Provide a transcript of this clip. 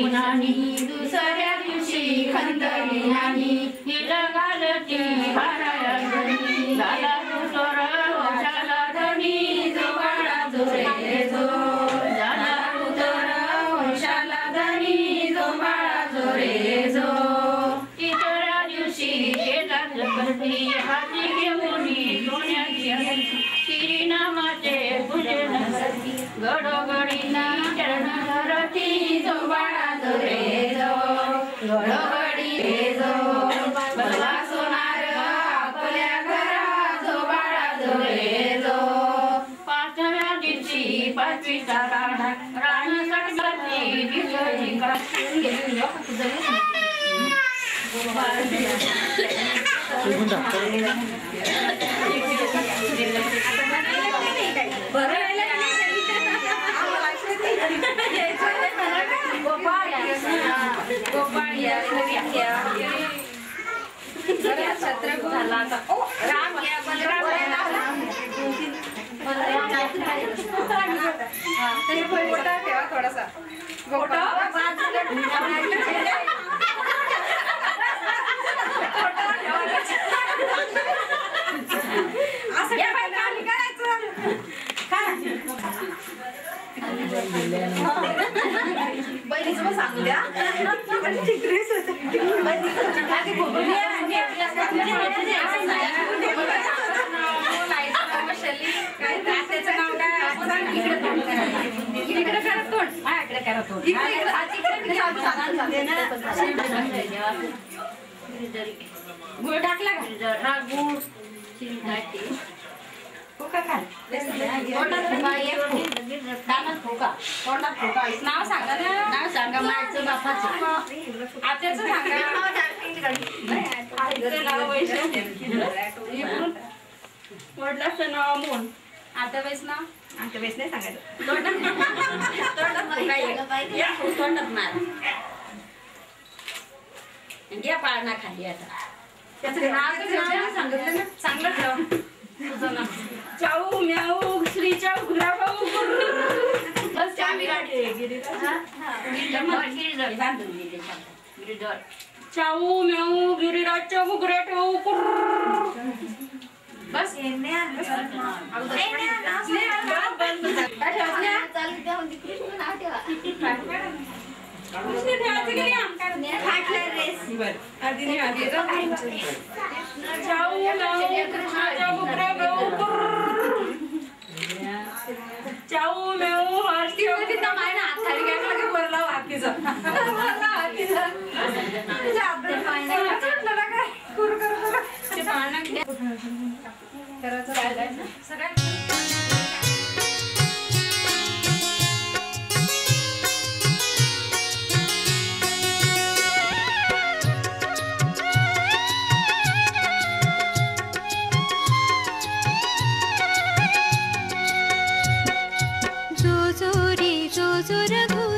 पुनानी दुसऱ्या दिवशी खंदली नानी हिला घालती हारायंगणी झाला दुसर वशाला धनी जो बाळा जो रे जो झाला दुसर वशाला धनी जो बाळा जो रे जो तिसऱ्या दिवशी शेतात बसली हाती घेऊन सोन्याची श्रीनामाचे पूजन करती गडोगडीना चरण धरती जो बाळा जो रे जो गडोगडी रे जो बसला सोनार आपल्या घरा जो बाळा जो रे जो पाचव्या दिवशी पाचवीचा राणा राणी सटकती दिसली थोडासा बहिणीच मग सांगू द्या गुळ टाकला का गुळ नाव सांगा ना नाव सांगा मायचं बापाचं आत्याचं सांगा वडिलाचं नाव मोन आता वेळेस नाव आमच्या वेळेस नाही सांगायचं तोंडात मार घ्या पाळणा खाली आता त्याचं नाव सांगितलं ना चांगलं ठेव तुझं नाव चाऊ म्याऊ श्री चाऊ गुलाबाऊ बस चाऊ म्याऊ गिरिराजच्या घुगऱ्या ठेवू बस चाऊ मेऊ हरती होती तर माय ना हाताने काय लगे वरला हातीचा जो जो रघु